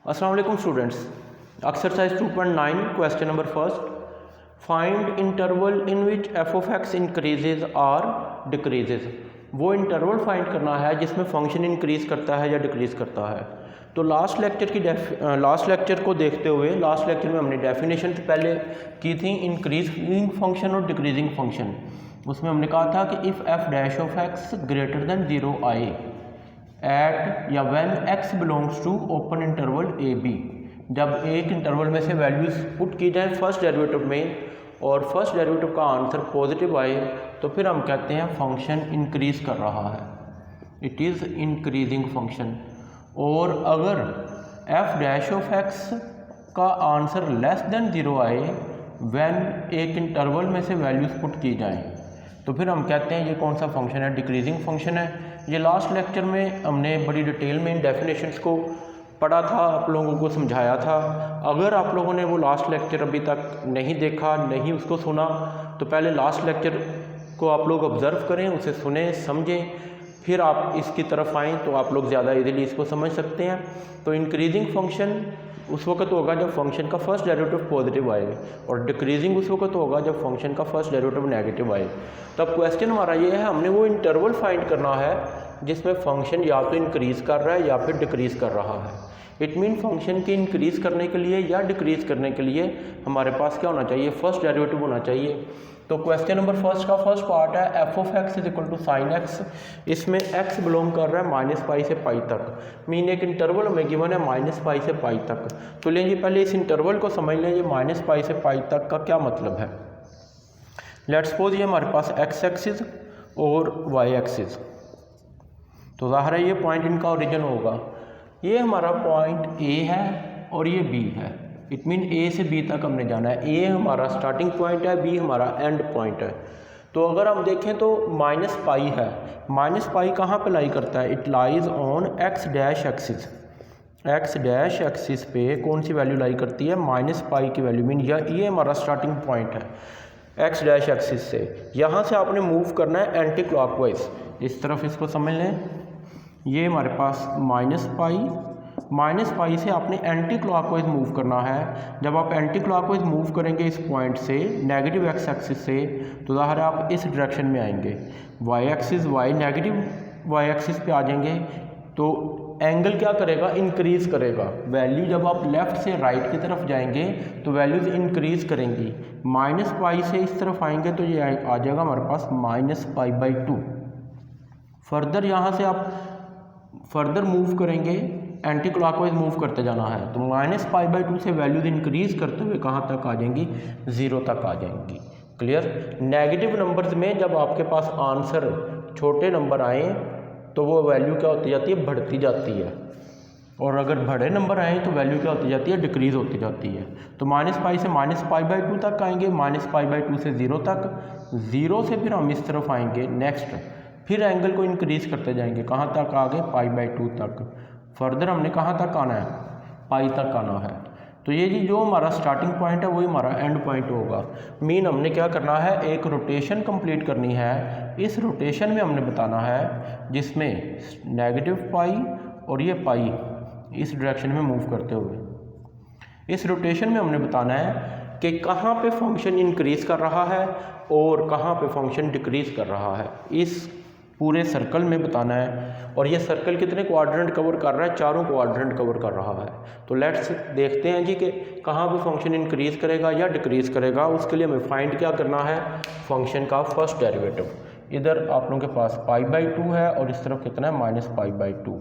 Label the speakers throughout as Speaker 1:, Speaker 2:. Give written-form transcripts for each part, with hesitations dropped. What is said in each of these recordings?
Speaker 1: अस्सलाम वालेकुम students. Exercise 2.9 question number first, find interval in which F of x increases और decreases. वो interval find करना है जिसमें फंक्शन इंक्रीज करता है या डिक्रीज करता है। तो लास्ट लेक्चर को देखते हुए लास्ट लेक्चर में हमने डेफिनेशन पहले की थी इंक्रीजिंग फंक्शन और डिक्रीजिंग फंक्शन। उसमें हमने कहा था कि if f dash of x greater than 0 आई एट या when x belongs to open interval a b, जब एक इंटरवल में से वैल्यूज पुट की जाए फर्स्ट डेरिवेटिव में और फर्स्ट डेरिवेटिव का आंसर पॉजिटिव आए तो फिर हम कहते हैं फंक्शन इंक्रीज कर रहा है, इट इज़ इंक्रीजिंग फंक्शन। और अगर f डैश ऑफ x का आंसर लेस देन 0 आए व्हेन एक इंटरवल में से वैल्यूज पुट की जाएँ तो फिर हम कहते हैं ये कौन सा फंक्शन है, डिक्रीजिंग फंक्शन है। ये लास्ट लेक्चर में हमने बड़ी डिटेल में इन डेफिनेशंस को पढ़ा था, आप लोगों को समझाया था। अगर आप लोगों ने वो लास्ट लेक्चर अभी तक नहीं देखा, नहीं उसको सुना, तो पहले लास्ट लेक्चर को आप लोग ऑब्ज़र्व करें, उसे सुने समझें, फिर आप इसकी तरफ आएँ तो आप लोग ज़्यादा इजीली इसको समझ सकते हैं। तो इंक्रीजिंग फंक्शन उस वक्त होगा जब फंक्शन का फर्स्ट डेरिवेटिव पॉजिटिव आए और डिक्रीजिंग उस वक्त होगा जब फंक्शन का फर्स्ट डेरिवेटिव नेगेटिव आए। तो अब क्वेश्चन हमारा ये है, हमने वो इंटरवल फाइंड करना है जिसमें फंक्शन या तो इंक्रीज़ कर रहा है या फिर डिक्रीज़ कर रहा है। इट मीन फंक्शन के इंक्रीज़ करने के लिए या डिक्रीज़ करने के लिए हमारे पास क्या होना चाहिए, फर्स्ट डेरिवेटिव होना चाहिए। तो क्वेश्चन नंबर फर्स्ट का फर्स्ट पार्ट है F of x is equal to sine X. इसमें एक्स बिलोंग कर रहा है माइनस पाई से पाई तक, मीन एक इंटरवल हमें गिवन है माइनस पाई से पाई तक। तो लेंगे पहले इस इंटरवल को समझ लें, ये माइनस पाई से पाई तक का क्या मतलब है। लेट्स सपोज ये हमारे पास एक्स एक्सिस और वाई एक्सिस, तो ज़ाहिर है ये पॉइंट इनका ओरिजिन होगा। ये हमारा पॉइंट ए है और ये बी है, इट मीन ए से बी तक हमने जाना है। ए हमारा स्टार्टिंग पॉइंट है, बी हमारा एंड पॉइंट है। तो अगर हम देखें तो माइनस पाई है, माइनस पाई कहाँ पे लाई करता है, it lies on x dash axis. X dash axis पे कौन सी वैल्यू लाई करती है, माइनस पाई की वैल्यू, मीन ये हमारा स्टार्टिंग पॉइंट है एक्स डैश एक्सिस से। यहाँ से आपने मूव करना है एंटी क्लॉकवाइज, इस तरफ इसको समझ लें। ये हमारे पास माइनस पाई से आपने एंटी क्लॉकवाइज मूव करना है। जब आप एंटी क्लॉकवाइज मूव करेंगे इस पॉइंट से नेगेटिव एक्स एक्सिस से, तो ज़ाहिर है आप इस डायरेक्शन में आएंगे। Y axis Y negative Y axis पे आ जाएंगे तो एंगल क्या करेगा, इंक्रीज़ करेगा। वैल्यू जब आप लेफ़्ट से राइट की तरफ जाएंगे तो वैल्यूज़ इंक्रीज़ करेंगी। माइनस पाई से इस तरफ आएंगे तो ये आ जाएगा हमारे पास माइनस पाई बाई 2। फर्दर यहाँ से आप फर्दर मूव करेंगे, एंटी क्लॉकवाइज मूव करते जाना है, तो माइनस पाई बाई 2 से वैल्यूज इंक्रीज करते हुए कहाँ तक आ जाएंगी, 0 तक आ जाएंगी। क्लियर। नेगेटिव नंबर्स में जब आपके पास आंसर छोटे नंबर आए तो वो वैल्यू क्या होती जाती है, बढ़ती जाती है, और अगर बड़े नंबर आए तो वैल्यू क्या होती जाती है, डिक्रीज होती जाती है। तो माइनस पाई से माइनस पाई बाई 2 तक आएंगे, माइनस पाई बाई 2 से 0 तक, 0 से फिर हम इस तरफ आएंगे नेक्स्ट, फिर एंगल को इंक्रीज करते जाएंगे, कहाँ तक आ गए, पाई बाई 2 तक। फर्दर हमने कहाँ तक आना है, पाई तक आना है। तो ये जी जो हमारा स्टार्टिंग पॉइंट है वही हमारा एंड पॉइंट होगा। मीन हमने क्या करना है, एक रोटेशन कंप्लीट करनी है। इस रोटेशन में हमने बताना है जिसमें नेगेटिव पाई और ये पाई इस डायरेक्शन में मूव करते हुए, इस रोटेशन में हमने बताना है कि कहाँ पे फंक्शन इंक्रीज कर रहा है और कहाँ पे फंक्शन डिक्रीज कर रहा है, इस पूरे सर्कल में बताना है। और ये सर्कल कितने क्वाड्रेंट कवर कर रहा है, चारों क्वाड्रेंट कवर कर रहा है। तो लेट्स देखते हैं जी कि कहाँ पे फंक्शन इंक्रीज करेगा या डिक्रीज करेगा। उसके लिए हमें फाइंड क्या करना है, फंक्शन का फर्स्ट डेरिवेटिव। इधर आप लोगों के पास पाई बाई 2 है और इस तरफ कितना है, minus pi by 2।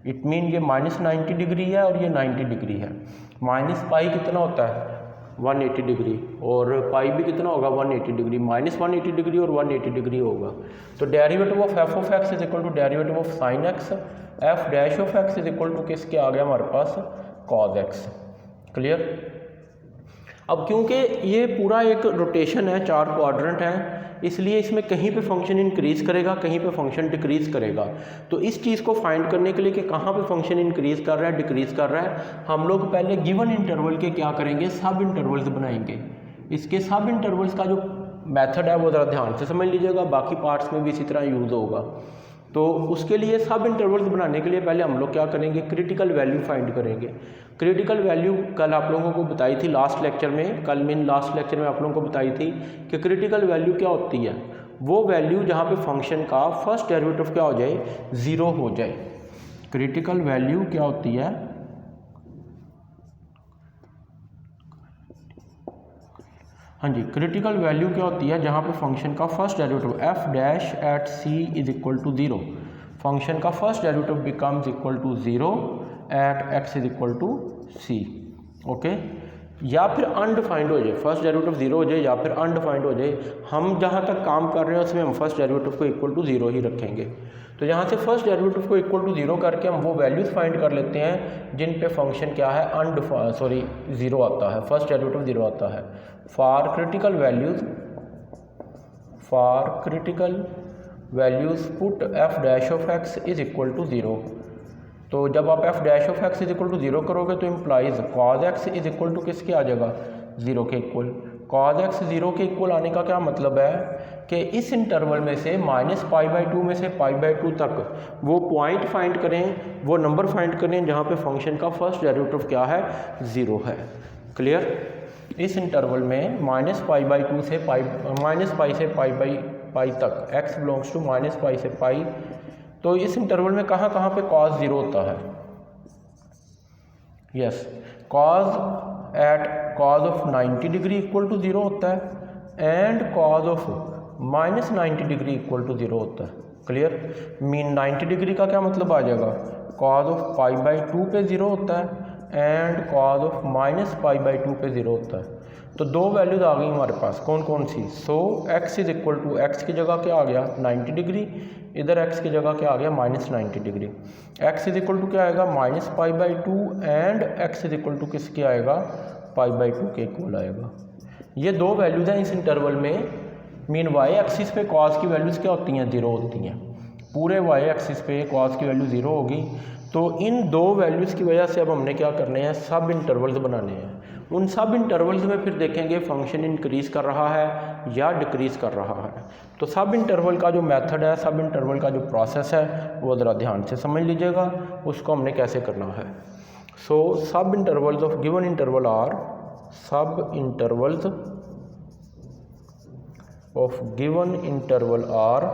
Speaker 1: It mean ये माइनस 90 डिग्री है और ये 90 डिग्री है। माइनस पाई कितना होता है, 180 डिग्री, और पाई भी कितना होगा, 180 डिग्री। माइनस 180 डिग्री और 180 डिग्री होगा। तो derivative of F of x is equal to derivative of sine X. F dash of x is equal to किसके आ गया हमारे पास, कॉज एक्स। क्लियर। अब क्योंकि ये पूरा एक रोटेशन है, 4 क्वाड्रेंट हैं, इसलिए इसमें कहीं पे फंक्शन इंक्रीज़ करेगा, कहीं पे फंक्शन डिक्रीज़ करेगा। तो इस चीज़ को फाइंड करने के लिए कि कहाँ पे फंक्शन इंक्रीज़ कर रहा है, डिक्रीज़ कर रहा है, हम लोग पहले गिवन इंटरवल के क्या करेंगे, सब इंटरवल्स बनाएंगे। इसके सब इंटरवल्स का जो मेथड है वो ज़रा ध्यान से समझ लीजिएगा, बाकी पार्ट्स में भी इसी तरह यूज़ होगा। तो उसके लिए सब इंटरवल्स बनाने के लिए पहले हम लोग क्या करेंगे, क्रिटिकल वैल्यू फाइंड करेंगे। क्रिटिकल वैल्यू कल आप लोगों को बताई थी लास्ट लेक्चर में, लास्ट लेक्चर में आप लोगों को बताई थी कि क्रिटिकल वैल्यू क्या होती है, वो वैल्यू जहाँ पे फंक्शन का फर्स्ट डेरिवेटिव क्या हो जाए, 0 हो जाए। क्रिटिकल वैल्यू क्या होती है, हाँ जी, क्रिटिकल वैल्यू क्या होती है जहाँ पे फंक्शन का first derivative f dash at c is equal to 0, function का first derivative becomes equal to 0 at x is equal to c. Okay, या फिर अनडिफाइंड हो जाए, फर्स्ट डेरिवेटिव 0 हो जाए या फिर अनडिफाइंड हो जाए। हम जहाँ तक काम कर रहे हैं उसमें हम फर्स्ट डेरिवेटिव को इक्वल टू 0 ही रखेंगे। तो यहाँ से फर्स्ट डेरिवेटिव को इक्वल टू 0 करके हम वो वैल्यूज़ फाइंड कर लेते हैं जिन पे फंक्शन क्या है, 0 आता है, फर्स्ट डेरिवेटिव 0 आता है। For critical values put F dash of x is equal to 0। तो जब आप F dash of x is equal to 0 करोगे तो implies cos X is equal to किसके आ जाएगा, 0 के इक्वल। कॉज एक्स 0 के इक्वल आने का क्या मतलब है कि इस इंटरवल में से -π/2 में से π/2 तक वो पॉइंट फाइंड करें, वो नंबर फाइंड करें जहाँ पे फंक्शन का फर्स्ट डेरिवेटिव क्या है, 0 है। क्लियर, इस इंटरवल में -π/2 से -π से π तक x बिलोंग्स टू -π से π, तो इस इंटरवल में कहाँ कहाँ पे cos 0 होता है, yes, cos of 90 degree equal to 0 होता है and cos of -90 degree equal to 0 होता है। क्लियर, मीन 90 डिग्री का क्या मतलब आ जाएगा, cos ऑफ π/2 पे 0 होता है एंड cos ऑफ -π/2 पे 0 होता है। तो दो वैल्यूज आ गई हमारे पास, कौन कौन सी, so x is equal to, X की जगह क्या आ गया 90 डिग्री, इधर x की जगह क्या आ गया -90 degree. x is equal to क्या आएगा -π/2 and x is equal to किसके आएगा, π/2 के इक्वल आएगा। ये दो वैल्यूज हैं इस इंटरवल में। मीन y एक्सिस पे cos की वैल्यूज़ क्या होती हैं, 0 होती हैं। पूरे y एक्सिस पे cos की वैल्यू 0 होगी। तो इन दो वैल्यूज़ की वजह से अब हमने क्या करने हैं, सब इंटरवल्स बनाने हैं। उन सब इंटरवल्स में फिर देखेंगे फंक्शन इंक्रीज़ कर रहा है या डिक्रीज़ कर रहा है। तो सब इंटरवल का जो मेथड है, सब इंटरवल का जो प्रोसेस है, वो ज़रा ध्यान से समझ लीजिएगा, उसको हमने कैसे करना है। सो सब intervals of given interval R, सब intervals of given interval R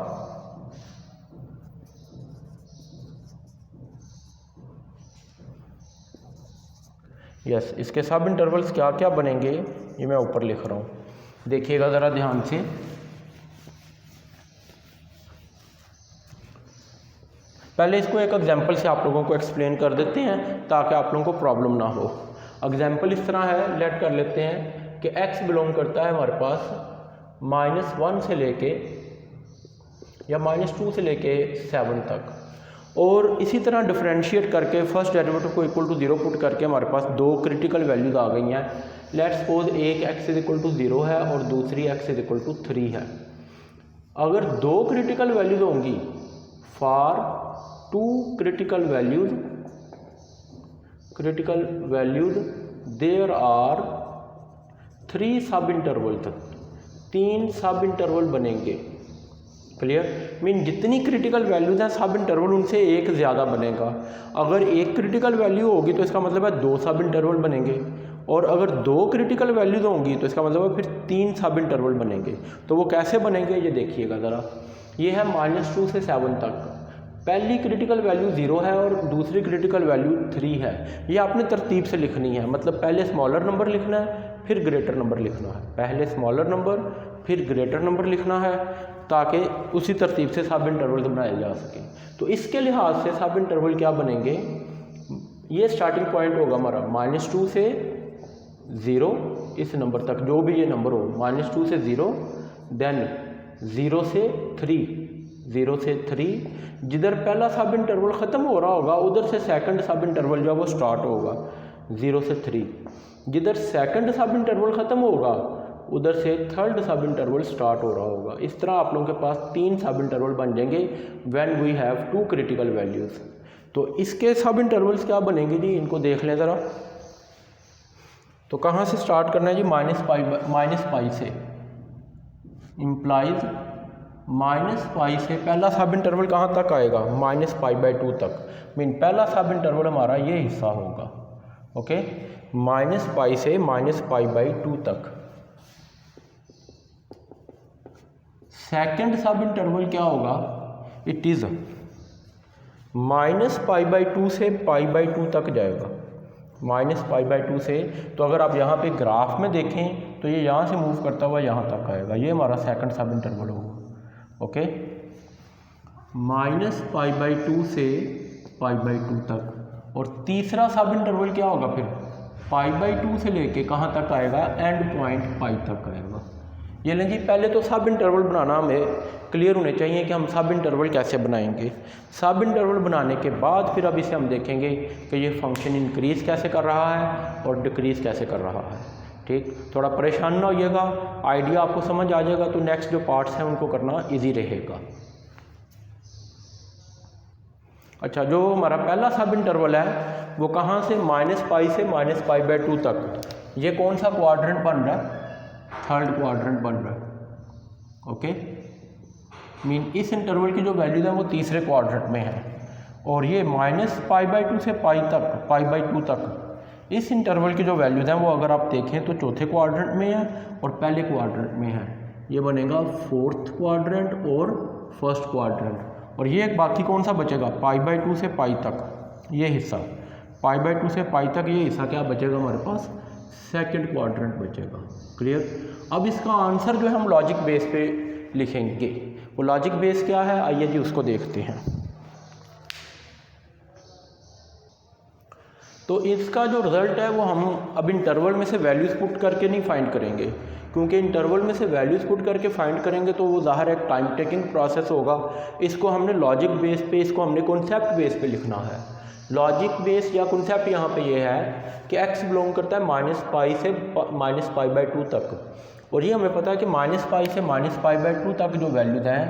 Speaker 1: yes, इसके सब इंटरवल्स क्या क्या बनेंगे ये मैं ऊपर लिख रहा हूँ, देखिएगा ज़रा ध्यान से। पहले इसको एक एग्जांपल से आप लोगों को एक्सप्लेन कर देते हैं ताकि आप लोगों को प्रॉब्लम ना हो। एग्जांपल इस तरह है, लेट कर लेते हैं कि x बिलोंग करता है हमारे पास -1 से लेके या -2 से लेके 7 तक, और इसी तरह डिफरेंशिएट करके फर्स्ट डेरिवेटिव को इक्वल टू 0 पुट करके हमारे पास दो क्रिटिकल वैल्यूज आ गई हैं। लेट्स सपोज एक x इज इक्वल टू 0 है और दूसरी x इज इक्वल टू 3 है। अगर दो क्रिटिकल वैल्यूज होंगी, for two critical values there are 3 sub interval तक, 3 सब इंटरवल बनेंगे। क्लियर, मीन जितनी क्रिटिकल वैल्यूज हैं सब इंटरवल उनसे एक ज़्यादा बनेगा। अगर एक क्रिटिकल वैल्यू होगी तो इसका मतलब है 2 सब इंटरवल बनेंगे, और अगर 2 क्रिटिकल वैल्यूज होंगी तो इसका मतलब है फिर 3 सब इंटरवल बनेंगे। तो वो कैसे बनेंगे ये देखिएगा ज़रा। ये है -2 से 7 तक, पहली क्रिटिकल वैल्यू 0 है और दूसरी क्रिटिकल वैल्यू 3 है। ये आपने तरतीब से लिखनी है, मतलब पहले स्मॉलर नंबर लिखना है फिर ग्रेटर नंबर लिखना है, पहले स्मॉलर नंबर फिर ग्रेटर नंबर लिखना है, ताकि उसी तरतीब से सब इंटरवल बनाए जा सके। तो इसके लिहाज से सब इंटरवल क्या बनेंगे, ये स्टार्टिंग पॉइंट होगा हमारा -2 से 0 इस नंबर तक, जो भी ये नंबर हो, -2 से 0, देन 0 से 3, जिधर पहला सब इंटरवल ख़त्म हो रहा होगा उधर से सेकंड सब इंटरवल जो है वो स्टार्ट होगा 0 से 3, जिधर सेकंड सब इंटरवल ख़त्म होगा उधर से थर्ड सब इंटरवल स्टार्ट हो रहा होगा। इस तरह आप लोगों के पास 3 सब इंटरवल बन जाएंगे when we have 2 critical values. तो इसके सब इंटरवल्स क्या बनेंगे जी, इनको देख लें ज़रा। तो कहाँ से स्टार्ट करना है जी, -π से, इम्प्लाइज माइनस पाई से पहला सब इंटरवल कहाँ तक आएगा, -π/2 तक। मीन पहला सब इंटरवल हमारा ये हिस्सा होगा। ओके, -π से -π/2 तक। सेकंड सब इंटरवल क्या होगा, इट इज़ -π/2 से π/2 तक जाएगा। -π/2 से, तो अगर आप यहाँ पे ग्राफ में देखें तो ये यहाँ से मूव करता हुआ यहाँ तक आएगा, ये हमारा सेकंड सब इंटरवल होगा। ओके, -π/2 से π/2 तक। और तीसरा सब इंटरवल क्या होगा फिर, π/2 से लेके कहाँ तक आएगा, एंड पॉइंट पाई तक आएगा। ये लें जी, पहले तो सब इंटरवल बनाना हमें क्लियर होने चाहिए कि हम सब इंटरवल कैसे बनाएंगे। सब इंटरवल बनाने के बाद फिर अब इसे हम देखेंगे कि ये फंक्शन इंक्रीज़ कैसे कर रहा है और डिक्रीज़ कैसे कर रहा है। ठीक, थोड़ा परेशान ना होइएगा, आइडिया आपको समझ आ जाएगा तो नेक्स्ट जो पार्ट्स हैं उनको करना ईजी रहेगा। अच्छा, जो हमारा पहला सब इंटरवल है वो कहाँ से, -π से -π/2 तक। ये कौन सा क्वाड्रेंट बन रहा है, थर्ड क्वाड्रेंट बन रहा है। ओके, मीन इस इंटरवल की जो वैल्यूज है वो तीसरे क्वाड्रेंट में है। और ये -π/2 से π/2 तक इस इंटरवल की जो वैल्यूज हैं वो अगर आप देखें तो चौथे क्वाड्रेंट में है और पहले क्वाड्रेंट में है। ये बनेगा फोर्थ क्वाड्रेंट और फर्स्ट क्वाड्रेंट। और ये एक बाकी कौन सा बचेगा, π/2 से π तक ये हिस्सा, π/2 से π तक ये हिस्सा क्या बचेगा हमारे पास, सेकंड क्वाड्रेंट बचेगा। क्लियर। अब इसका आंसर जो है हम लॉजिक बेस पे लिखेंगे। वो लॉजिक बेस क्या है, आइए जी उसको देखते हैं। तो इसका जो रिज़ल्ट है वो हम अब इंटरवल में से वैल्यूज़ पुट करके नहीं फाइंड करेंगे, क्योंकि इंटरवल में से वैल्यूज़ पुट करके फाइंड करेंगे तो वो ज़ाहिर एक टाइम टेकिंग प्रोसेस होगा। इसको हमने लॉजिक बेस पे, इसको हमने कॉन्सेप्ट बेस पे लिखना है। लॉजिक बेस या कॉन्सेप्ट यहाँ पे ये है कि x बिलोंग करता है -π से -π/2 तक। और ये हमें पता है कि -π से -π/2 तक जो वैल्यूज़ हैं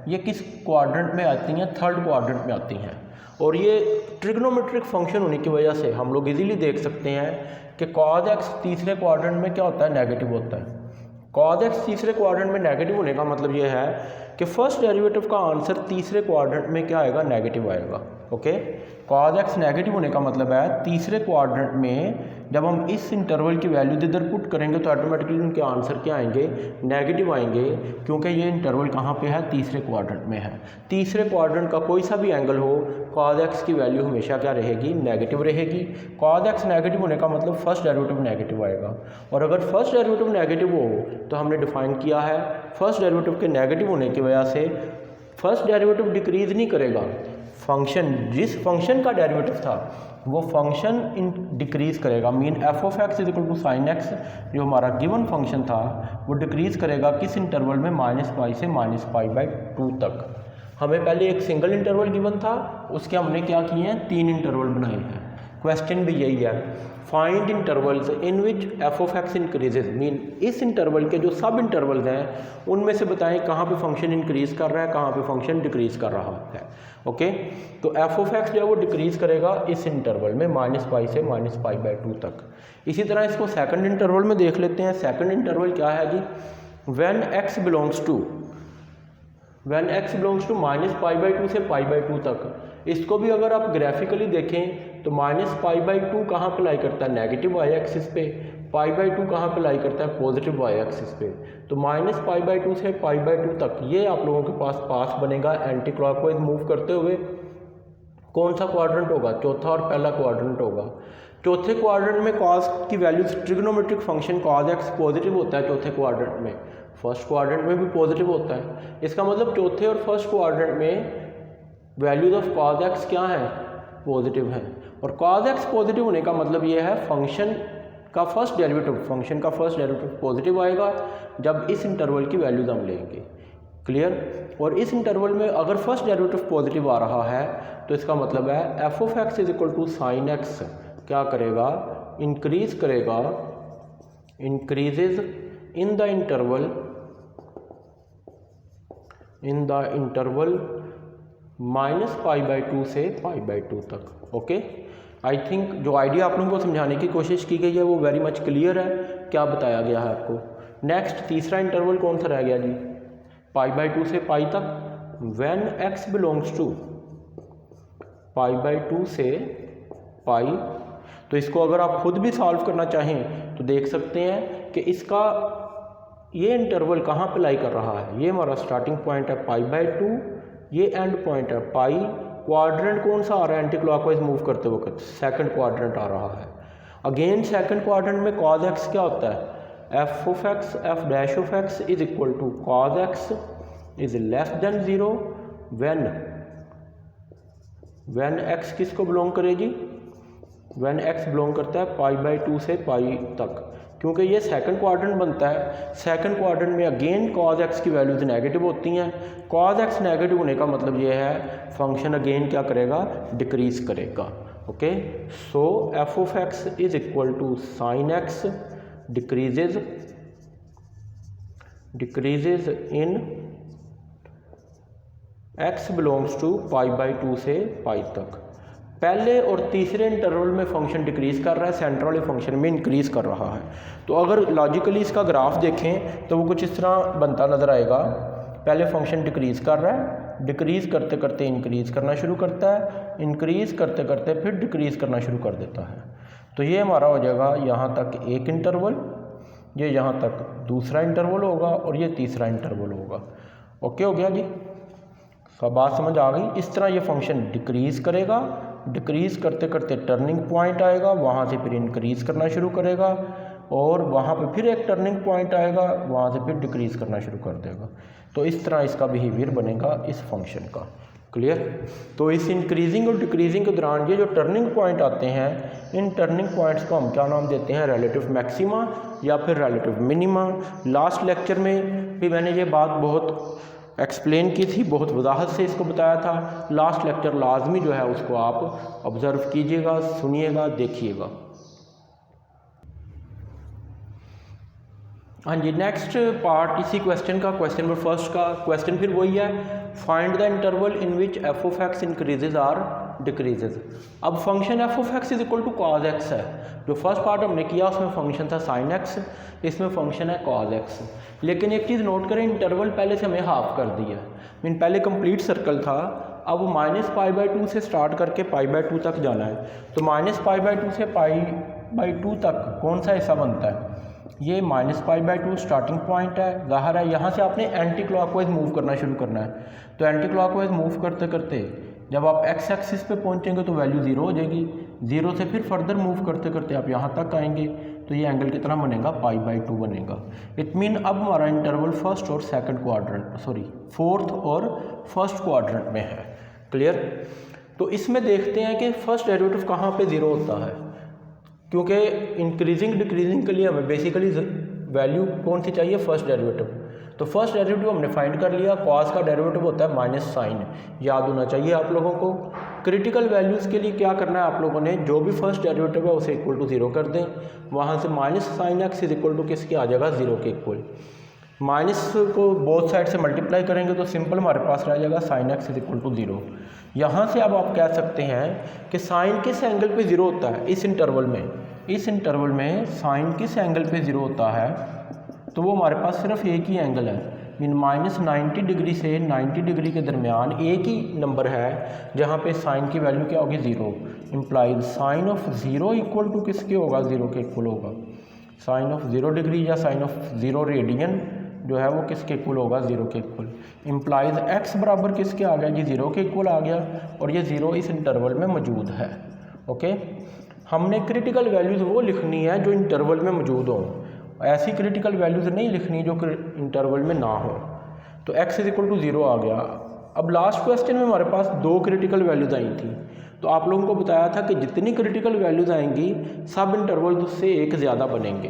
Speaker 1: ये किस क्वाड्रेंट में आती हैं, थर्ड क्वाड्रेंट में आती हैं। और ये ट्रिग्नोमेट्रिक फंक्शन होने की वजह से हम लोग इजीली देख सकते हैं कि cos x तीसरे क्वाड्रेंट में क्या होता है, नेगेटिव होता है। cos x तीसरे क्वाड्रेंट में नेगेटिव होने का मतलब ये है कि फर्स्ट डेरिवेटिव का आंसर तीसरे क्वाड्रेंट में क्या आएगा, नेगेटिव आएगा। ओके, cos x नेगेटिव होने का मतलब है तीसरे क्वाड्रेंट में जब हम इस इंटरवल की वैल्यू इधर पुट करेंगे तो ऑटोमेटिकली उनके आंसर क्या आएंगे, नेगेटिव आएंगे, क्योंकि ये इंटरवल कहाँ पे है, तीसरे क्वाड्रेंट में है। तीसरे क्वाड्रेंट का कोई सा भी एंगल हो, cos x की वैल्यू हमेशा क्या रहेगी, नेगेटिव रहेगी। cos x नेगेटिव होने का मतलब फर्स्ट डेरिवेटिव नेगेटिव आएगा। और अगर फर्स्ट डेरिवेटिव नेगेटिव हो तो हमने डिफाइन किया है फर्स्ट डेरिवेटिव के नेगेटिव होने की वजह से फर्स्ट डेरिवेटिव डिक्रीज नहीं करेगा। फंक्शन, जिस फंक्शन का डेरिवेटिव था वो फंक्शन डिक्रीज़ करेगा। मीन f(x) = sin x जो हमारा गिवन फंक्शन था वो डिक्रीज़ करेगा किस इंटरवल में, -π से -π/2 तक। हमें पहले एक सिंगल इंटरवल गिवन था, उसके हमने क्या किए हैं, 3 इंटरवल बनाए हैं। क्वेश्चन भी यही है, find intervals in which f(x) increases. Mean इस इंटरवल के जो सब इंटरवल्स हैं उनमें से बताएं कहाँ पे फंक्शन इंक्रीज़ कर रहा है, कहाँ पे फंक्शन डिक्रीज़ कर रहा है। ओके, तो f(x) जो है वो डिक्रीज़ करेगा इस इंटरवल में -π से -π/2 तक। इसी तरह इसको सेकंड इंटरवल में देख लेते हैं। सेकंड इंटरवल क्या है जी, व्हेन x बिलोंग्स टू -π/2 से π/2 तक। इसको भी अगर आप ग्राफिकली देखें तो -π/2 कहाँ पे लाई करता है, नेगेटिव y एक्सिस पे, π/2 कहाँ पे लाई करता है, पॉजिटिव y एक्सिस पे। तो -π/2 से π/2 तक ये आप लोगों के पास पाथ बनेगा एंटी क्लॉकवाइज मूव करते हुए। कौन सा क्वाड्रेंट होगा, चौथा और पहला क्वाड्रेंट होगा। चौथे क्वाड्रेंट में cos की values, trigonometric function cos x positive होता है चौथे क्वाड्रेंट में, फर्स्ट क्वाड्रेंट में भी पॉजिटिव होता है। इसका मतलब चौथे और फर्स्ट क्वाड्रेंट में वैल्यूज ऑफ cos x क्या है, पॉजिटिव है। और cos x पॉजिटिव होने का मतलब ये है फंक्शन का फर्स्ट डेरिवेटिव पॉजिटिव आएगा जब इस इंटरवल की वैल्यूज हम लेंगे। क्लियर। और इस इंटरवल में अगर फर्स्ट डेरिवेटिव पॉजिटिव आ रहा है तो इसका मतलब है f(x) = sin x क्या करेगा, इंक्रीज करेगा, इंक्रीजेज इन द इंटरवल -π/2 से π/2 तक। ओके, आई थिंक जो आइडिया आप लोगों को समझाने की कोशिश की गई है वो वेरी मच क्लियर है, क्या बताया गया है आपको। नेक्स्ट तीसरा इंटरवल कौन सा रह गया जी, π/2 से पाई तक, व्हेन x बिलोंग्स टू π/2 से पाई। तो इसको अगर आप खुद भी सॉल्व करना चाहें तो देख सकते हैं कि इसका ये इंटरवल कहाँ पे लाई कर रहा है। ये हमारा स्टार्टिंग पॉइंट है π/2, ये एंड पॉइंट है पाई। क्वाड्रेंट कौन सा आ रहा है एंटी क्लॉकवाइज मूव करते वक्त? सेकंड क्वाड्रेंट आ रहा है। अगेन सेकंड क्वाड्रेंट में cos x क्या होता है? f(x) f' is equal to cos x is less than 0 when x किसको बिलोंग करेगी? व्हेन x बिलोंग करता है π/2 से पाई तक। क्योंकि ये सेकंड क्वाड्रेंट बनता है, सेकंड क्वाड्रेंट में अगेन cos x की वैल्यूज नेगेटिव होती हैं। cos x नेगेटिव होने का मतलब ये है फंक्शन अगेन क्या करेगा? डिक्रीज करेगा। Okay, so f(x) is equal to sin x decreases in x belongs to π/2 से पाई तक। पहले और तीसरे इंटरवल में फंक्शन डिक्रीज़ कर रहा है, सेंटर वाले फंक्शन में इंक्रीज़ कर रहा है। तो अगर लॉजिकली इसका ग्राफ देखें तो वो कुछ इस तरह बनता नज़र आएगा। पहले फंक्शन डिक्रीज़ कर रहा है, डिक्रीज़ करते करते इंक्रीज़ करना शुरू करता है, इंक्रीज़ करते करते फिर डिक्रीज़ करना शुरू कर देता है। तो ये हमारा हो जाएगा यहाँ तक एक इंटरवल, ये यहाँ तक दूसरा इंटरवल होगा और ये तीसरा इंटरवल होगा। ओके हो गया जी, सब बात समझ आ गई। इस तरह ये फंक्शन डिक्रीज़ करेगा, डिक्रीज़ करते करते टर्निंग पॉइंट आएगा, वहाँ से फिर इंक्रीज़ करना शुरू करेगा और वहाँ पे फिर एक टर्निंग पॉइंट आएगा, वहाँ से फिर डिक्रीज़ करना शुरू कर देगा। तो इस तरह इसका बिहेवियर बनेगा इस फंक्शन का। क्लियर? तो इस इंक्रीजिंग और डिक्रीजिंग के दौरान ये जो टर्निंग पॉइंट आते हैं, इन टर्निंग पॉइंट्स को हम क्या नाम देते हैं? रिलेटिव मैक्सिमा या फिर रिलेटिव मिनिमा। लास्ट लेक्चर में भी मैंने ये बात बहुत एक्सप्लेन की थी, बहुत वजाहत से इसको बताया था। लास्ट लेक्चर लाजमी जो है उसको आप ऑब्ज़र्व कीजिएगा, सुनिएगा, देखिएगा। हाँ जी, नेक्स्ट पार्ट इसी क्वेश्चन का, क्वेश्चन नंबर फर्स्ट का क्वेश्चन फिर वही है, find the interval in which f(x) increases or decreases. अब function f(x) is equal to cos x है। जो फर्स्ट पार्ट हमने किया उसमें फंक्शन था sin x, इसमें फंक्शन है cos x। लेकिन एक चीज़ नोट करें, इंटरवल पहले से हमें हाफ कर दिया। मीन पहले कंप्लीट सर्कल था, अब -π/2 से स्टार्ट करके π/2 तक जाना है। तो -π/2 से π/2 तक कौन सा हिस्सा बनता है? ये -π/2 स्टार्टिंग पॉइंट है। ज़ाहिर है यहाँ से आपने एंटी क्लॉकवाइज मूव करना शुरू करना है। तो एंटी क्लॉकवाइज मूव करते करते जब आप x एक्सिस पे पहुँचेंगे तो वैल्यू 0 हो जाएगी। 0 से फिर फर्दर मूव करते करते आप यहाँ तक आएंगे तो ये एंगल कितना बनेगा? π/2 बनेगा। इट मीन अब हमारा इंटरवल फर्स्ट और सेकंड क्वाड्रेंट फोर्थ और फर्स्ट क्वाड्रेंट में है। क्लियर? तो इसमें देखते हैं कि फर्स्ट डेरिवेटिव कहाँ पे 0 होता है, क्योंकि इंक्रीजिंग डिक्रीजिंग के लिए हमें बेसिकली वैल्यू कौन सी चाहिए? First derivative. तो फर्स्ट डेरिवेटिव हमने फाइंड कर लिया, कॉस का डेरिवेटिव होता है माइनस साइन, याद होना चाहिए आप लोगों को। क्रिटिकल वैल्यूज़ के लिए क्या करना है आप लोगों ने? जो भी फर्स्ट डेरिवेटिव है उसे इक्वल टू 0 कर दें, वहाँ से minus sine X is equal to किसके आ जाएगा? 0 के इक्वल। माइनस को बोथ साइड से मल्टीप्लाई करेंगे तो सिंपल हमारे पास रह जाएगा sine X is equal to 0। यहाँ से अब आप कह सकते हैं कि साइन किस एंगल पे 0 होता है? इस इंटरवल में साइन किस एंगल पे 0 होता है? तो वो हमारे पास सिर्फ एक ही एंगल है, मीन -90 डिग्री से 90 डिग्री के दरमियान एक ही नंबर है जहाँ पे साइन की वैल्यू क्या होगी? 0। Implies sine of 0 equal to किसके होगा? 0 के इक्वल होगा। साइन ऑफ 0 डिग्री या साइन ऑफ 0 रेडियन जो है वो किसके इक्वल होगा? 0 के इक्वल। इम्प्लाइज x बराबर किसके आ गया जी? 0 के इक्वल आ गया, और ये 0 इस इंटरवल में मौजूद है। ओके, हमने क्रिटिकल वैल्यूज़ वो लिखनी है जो इंटरवल में मौजूद हों, ऐसी क्रिटिकल वैल्यूज़ नहीं लिखनी जो इंटरवल में ना हो। तो x इज इक्वल टू 0 आ गया। अब लास्ट क्वेश्चन में हमारे पास 2 क्रिटिकल वैल्यूज़ आई थी, तो आप लोगों को बताया था कि जितनी क्रिटिकल वैल्यूज़ आएंगी सब इंटरवल से एक ज़्यादा बनेंगे।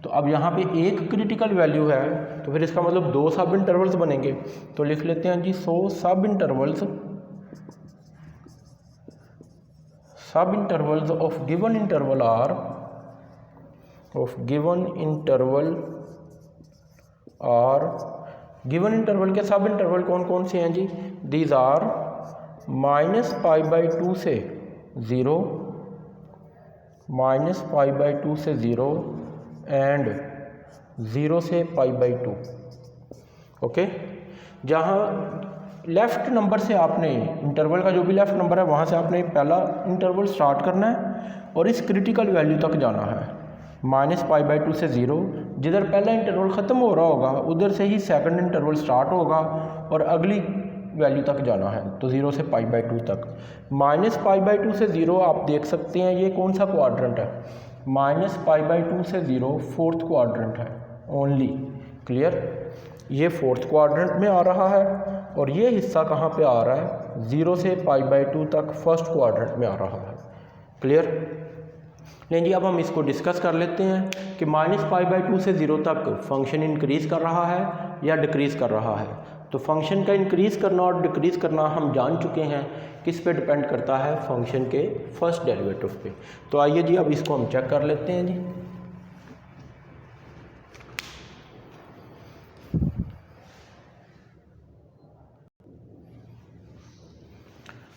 Speaker 1: तो अब यहाँ पे एक क्रिटिकल वैल्यू है तो फिर इसका मतलब 2 सब इंटरवल्स बनेंगे। तो लिख लेते हैं जी, सो सब intervals of given interval are given interval के सब इंटरवल कौन कौन से हैं जी? दीज आर -π/2 से 0, -π/2 से 0 एंड 0 से π/2। ओके, जहाँ लेफ़्ट नंबर से आपने इंटरवल का जो भी लेफ़्ट नंबर है वहाँ से आपने पहला इंटरवल स्टार्ट करना है और इस क्रिटिकल वैल्यू तक जाना है -π/2 से 0। जिधर पहला इंटरवल ख़त्म हो रहा होगा उधर से ही सेकंड इंटरवल स्टार्ट होगा और अगली वैल्यू तक जाना है, तो 0 से π/2 तक। -π/2 से 0 आप देख सकते हैं ये कौन सा क्वाड्रेंट है, -π/2 से 0 फोर्थ क्वाड्रेंट है ओनली। क्लियर, ये फोर्थ क्वाड्रेंट में आ रहा है और ये हिस्सा कहाँ पे आ रहा है, 0 से π/2 तक फर्स्ट क्वाड्रेंट में आ रहा है। क्लियर, नहीं जी, अब हम इसको डिस्कस कर लेते हैं कि -π/2 से 0 तक फंक्शन इंक्रीज़ कर रहा है या डिक्रीज़ कर रहा है। तो फंक्शन का इंक्रीज़ करना और डिक्रीज़ करना हम जान चुके हैं, किस पे डिपेंड करता है, फंक्शन के फर्स्ट डेरिवेटिव पे। तो आइए जी अब इसको हम चेक कर लेते हैं जी।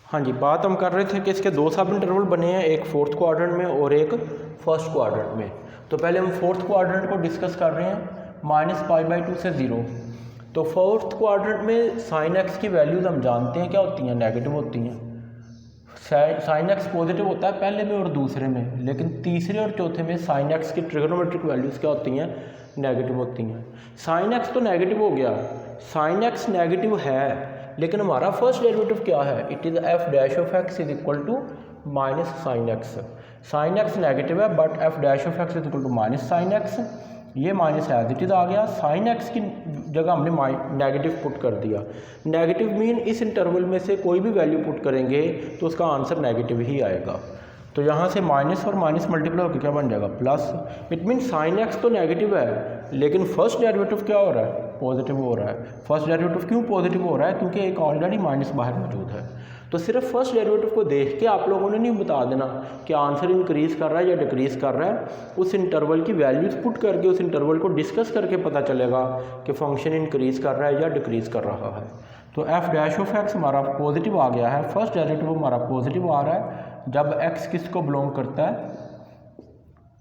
Speaker 1: हाँ जी, बात हम कर रहे थे कि इसके दो सब इंटरवल बने हैं, एक फोर्थ क्वाड्रेंट में और एक फर्स्ट क्वाड्रेंट में। तो पहले हम फोर्थ क्वाड्रेंट को डिस्कस कर रहे हैं, -π/2 से 0। तो फोर्थ क्वाड्रेंट में साइन एक्स की वैल्यूज़ हम जानते हैं क्या होती हैं, नेगेटिव होती हैं। साइन एक्स पॉजिटिव होता है पहले में और दूसरे में, लेकिन तीसरे और चौथे में साइन एक्स की ट्रिग्नोमेट्रिक वैल्यूज़ क्या होती हैं, नेगेटिव होती हैं। साइन एक्स तो नेगेटिव हो गया, साइन एक्स नेगेटिव है, लेकिन हमारा फर्स्ट डेरिवेटिव क्या है, it is f' is equal to minus sine x. Sine x negative है but f' is equal to minus sine x, ये माइनस एज इट इज़ आ गया। साइन एक्स की जगह हमने नेगेटिव पुट कर दिया। नेगेटिव मीन इस इंटरवल में से कोई भी वैल्यू पुट करेंगे तो उसका आंसर नेगेटिव ही आएगा। तो यहाँ से माइनस और माइनस मल्टीप्लाई होकर क्या बन जाएगा, plus. It mean sine x तो नेगेटिव है, लेकिन फर्स्ट डेरिवेटिव क्या हो रहा है, पॉजिटिव हो रहा है। फर्स्ट डेरिवेटिव क्यों पॉजिटिव हो रहा है, क्योंकि एक ऑलरेडी माइनस बाहर मौजूद है। तो सिर्फ फर्स्ट डेरिवेटिव को देख के आप लोगों ने नहीं बता देना कि आंसर इंक्रीज़ कर रहा है या डिक्रीज़ कर रहा है। उस इंटरवल की वैल्यूज़ पुट करके उस इंटरवल को डिस्कस करके पता चलेगा कि फंक्शन इंक्रीज़ कर रहा है या डिक्रीज़ कर रहा है। तो f' हमारा पॉजिटिव आ गया है, फर्स्ट डेरिवेटिव हमारा पॉजिटिव आ रहा है जब x किसको बिलोंग करता है,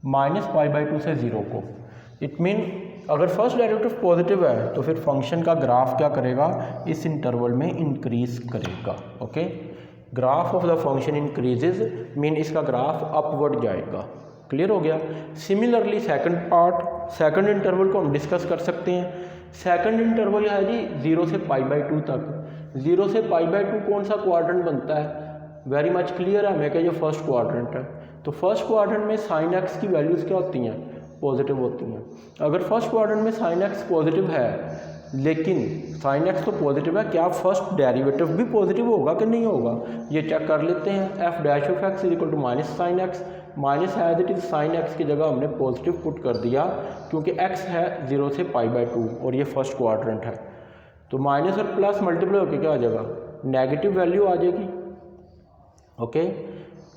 Speaker 1: -π/2 से 0 को। इट मीन अगर फर्स्ट डेरिवेटिव पॉजिटिव है तो फिर फंक्शन का ग्राफ क्या करेगा, इस इंटरवल में इंक्रीज करेगा। Okay, graph of the function increases mean इसका ग्राफ अपवर्ड जाएगा। क्लियर हो गया। Similarly second part, second interval को हम डिस्कस कर सकते हैं। सेकंड इंटरवल है जी 0 से π/2 तक। 0 से π/2 कौन सा क्वाड्रेंट बनता है, वेरी मच क्लियर है हमें कि ये फर्स्ट क्वाड्रेंट है। तो फर्स्ट क्वाड्रेंट में साइन एक्स की वैल्यूज़ क्या होती हैं, पॉजिटिव होती हैं। अगर फर्स्ट क्वाड्रेंट में साइन एक्स पॉजिटिव है, लेकिन साइन एक्स तो पॉजिटिव है, क्या फर्स्ट डेरिवेटिव भी पॉजिटिव होगा कि नहीं होगा, ये चेक कर लेते हैं। f' is equal to minus sine X, minus है इट इज साइन एक्स की जगह हमने पॉजिटिव पुट कर दिया क्योंकि x है 0 से π/2 और ये फर्स्ट क्वाड्रेंट है। तो माइनस और प्लस मल्टीप्लाई होकर क्या आ जाएगा, नेगेटिव वैल्यू आ जाएगी। Okay,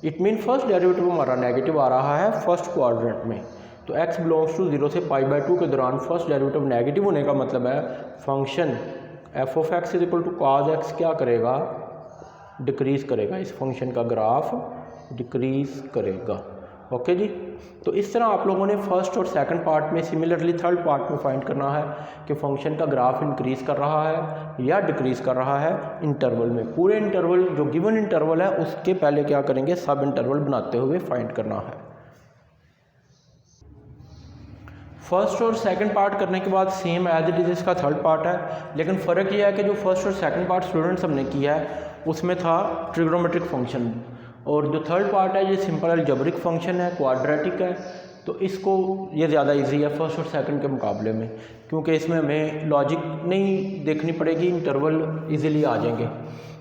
Speaker 1: it mean first derivative हमारा नेगेटिव आ रहा है फर्स्ट क्वाड्रेंट में। तो x बिलोंग्स टू 0 से π/2 के दौरान फर्स्ट डेरिवेटिव नेगेटिव होने का मतलब है function f(x) is equal to cos x क्या करेगा, डिक्रीज करेगा, इस फंक्शन का ग्राफ डिक्रीज करेगा। ओके जी, तो इस तरह आप लोगों ने फर्स्ट और सेकंड पार्ट में, सिमिलरली थर्ड पार्ट में फाइंड करना है कि फंक्शन का ग्राफ इंक्रीज कर रहा है या डिक्रीज कर रहा है इंटरवल में। पूरे इंटरवल जो गिवन इंटरवल है उसके पहले क्या करेंगे, सब इंटरवल बनाते हुए फाइंड करना है। फर्स्ट और सेकंड पार्ट करने के बाद सेम एज इट इज़ इसका थर्ड पार्ट है, लेकिन फ़र्क यह है कि जो फर्स्ट और सेकंड पार्ट स्टूडेंट्स हमने किया है उसमें था ट्रिग्नोमेट्रिक फंक्शन, और जो थर्ड पार्ट है ये सिंपल अलजेब्रिक फंक्शन है, क्वाड्रेटिक है। तो इसको ये ज़्यादा इजी है फर्स्ट और सेकंड के मुकाबले में, क्योंकि इसमें हमें लॉजिक नहीं देखनी पड़ेगी, इंटरवल ईजिली आ जाएंगे।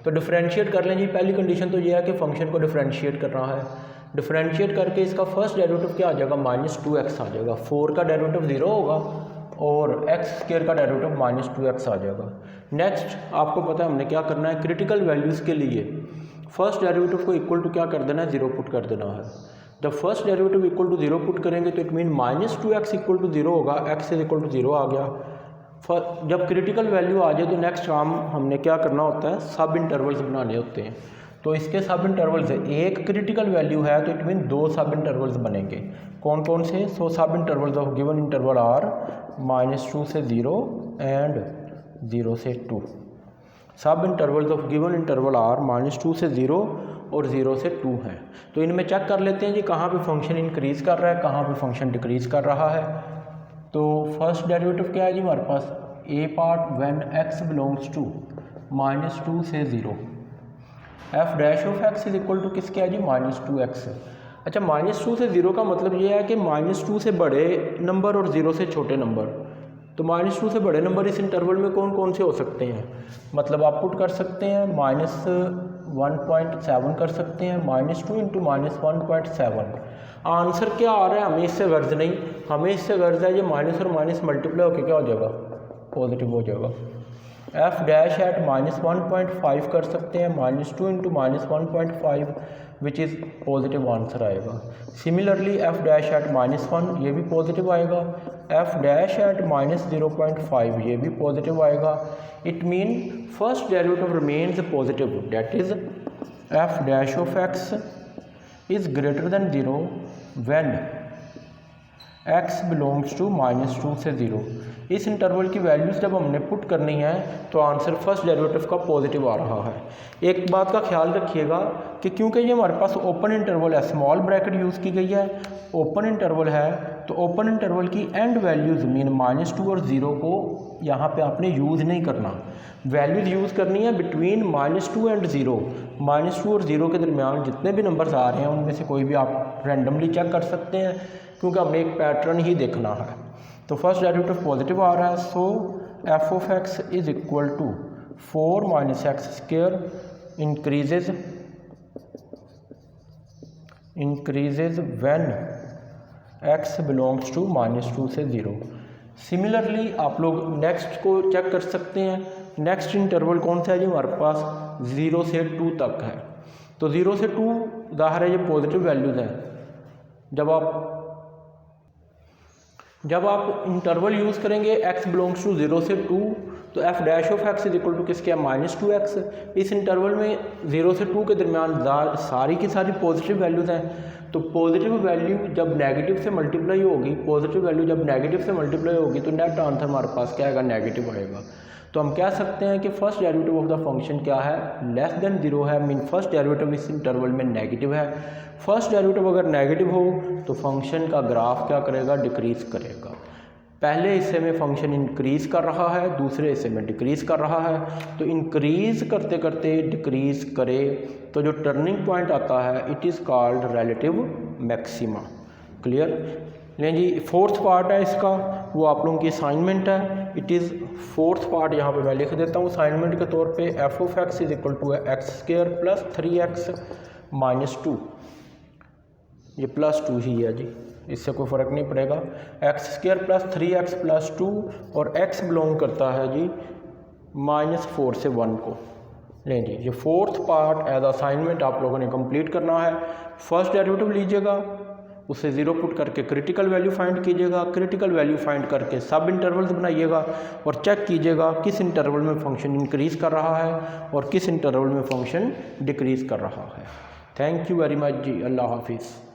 Speaker 1: तो डिफ्रेंशिएट कर लें जी। पहली कंडीशन तो ये है कि फ़ंक्शन को डिफ्रेंशिएट करना है। डिफ्रेंशिएट करके इसका फर्स्ट डेरिवेटिव क्या आ जाएगा, -2x आ जाएगा। 4 का डेरिवेटिव 0 होगा और x² का डेरिवेटिव -2x आ जाएगा। नेक्स्ट आपको पता है हमने क्या करना है, क्रिटिकल वैल्यूज़ के लिए फर्स्ट डेरिवेटिव को इक्वल टू क्या कर देना है, 0 पुट कर देना है। जब first derivative equal to 0 put करेंगे तो it mean -2x equal to 0 होगा, x इज इक्वल टू 0 आ गया। जब क्रिटिकल वैल्यू आ जाए तो नेक्स्ट काम हमने क्या करना होता है, सब इंटरवल्स बनाने होते हैं। तो इसके सब इंटरवल्स है, एक क्रिटिकल वैल्यू है तो इट मीन 2 सब इंटरवल्स बनेंगे। कौन कौन से, सो सब intervals of given interval are -2 से 0 एंड 0 से 2। Sub intervals of given interval are -2 से 0 और 0 से 2 हैं। तो इनमें चेक कर लेते हैं जी कहाँ पे फंक्शन इंक्रीज़ कर रहा है, कहाँ पे फंक्शन डिक्रीज़ कर रहा है। तो फर्स्ट डेरिवेटिव क्या है जी हमारे पास, A part when x belongs to -2 से 0, f dash of x is equal to किसके है जी -2x। अच्छा, -2 से 0 का मतलब ये है कि -2 से बड़े नंबर और 0 से छोटे नंबर। तो -2 से बड़े नंबर इस इंटरवल में कौन कौन से हो सकते हैं, मतलब आप पुट कर सकते हैं -1.7 कर सकते हैं, -2 इंटू -1.7। आंसर क्या आ रहा है हमें इससे गर्ज नहीं, हमें इससे गर्ज है ये माइनस और माइनस मल्टीप्लाई होकर क्या हो जाएगा, पॉजिटिव हो जाएगा। एफ डैश एट -1.5 कर सकते हैं, -2 into -1.5 which is positive answer आएगा। सिमिलरली एफ डैश एट -1 ये भी पॉजिटिव आएगा, एफ डैश एट -0.5 ये भी पॉजिटिव आएगा। It mean first derivative remains positive, that is F dash of x is greater than 0 when x belongs to -2 से 0। इस interval की वैल्यूज़ जब हमने पुट करनी है तो आंसर फर्स्ट डेरिवेटिव का पॉजिटिव आ रहा है। एक बात का ख्याल रखिएगा कि क्योंकि ये हमारे पास ओपन इंटरवल है, स्मॉल ब्रैकेट यूज़ की गई है, ओपन इंटरवल है, तो ओपन इंटरवल की एंड वैल्यूज़ मीन -2 और 0 को यहाँ पे आपने यूज़ नहीं करना, वैल्यूज़ यूज़ करनी है बिटवीन -2 एंड 0। -2 और 0 के दरमियान जितने भी नंबर्स आ रहे हैं उनमें से कोई भी आप रैंडमली चेक कर सकते हैं, क्योंकि हमें एक पैटर्न ही देखना है। तो फर्स्ट डेरिवेटिव पॉजिटिव आ रहा है, so f of x is equal to 4 - x² increases when x belongs to -2 से 0। सिमिलरली आप लोग नेक्स्ट को चेक कर सकते हैं। नेक्स्ट इंटरवल कौन सा है जी हमारे पास, 0 से 2 तक है। तो 0 से 2 ज़ाहिर है ये पॉजिटिव वैल्यूज़ हैं। जब आप इंटरवल यूज़ करेंगे x बिलोंग्स टू 0 से 2, तो F dash of x is equal to किसके है, -2x। इस इंटरवल में 0 से 2 के दरमियान सारी की सारी पॉजिटिव वैल्यूज़ हैं। तो पॉजिटिव वैल्यू जब नेगेटिव से मल्टीप्लाई होगी, पॉजिटिव वैल्यू जब नेगेटिव से मल्टीप्लाई होगी तो नेट आंसर हमारे पास क्या आएगा, नेगेटिव आएगा। तो हम कह सकते हैं कि first derivative of the function क्या है, लेस देन 0 है, मीन फर्स्ट डेरिवेटिव इस इंटरवल में नेगेटिव है। फर्स्ट डेरिवेटिव अगर नेगेटिव हो तो फंक्शन का ग्राफ क्या करेगा, डिक्रीज़ करेगा। पहले हिस्से में फंक्शन इंक्रीज़ कर रहा है, दूसरे हिस्से में डिक्रीज़ कर रहा है। तो इंक्रीज़ करते करते डिक्रीज़ करे तो जो टर्निंग पॉइंट आता है it is called relative maxima. Clear? नहीं जी, फोर्थ पार्ट है इसका, वो आप लोगों की असाइनमेंट है। इट इज़ फोर्थ पार्ट यहाँ पे मैं लिख देता हूँ असाइनमेंट के तौर पे। F of x is equal to x² plus 3x -2, ये +2 ही है जी, इससे कोई फ़र्क नहीं पड़ेगा। x² प्लस 3x प्लस 2 और x बिलोंग करता है जी -4 से 1 को। नहीं जी, ये फोर्थ पार्ट एज असाइनमेंट आप लोगों ने कंप्लीट करना है। फर्स्ट डेरिवेटिव लीजिएगा, उसे 0 पुट करके क्रिटिकल वैल्यू फाइंड कीजिएगा, क्रिटिकल वैल्यू फाइंड करके सब इंटरवल्स बनाइएगा और चेक कीजिएगा किस इंटरवल में फंक्शन इंक्रीज़ कर रहा है और किस इंटरवल में फंक्शन डिक्रीज़ कर रहा है। थैंक यू वेरी मच जी, अल्लाह हाफिज़।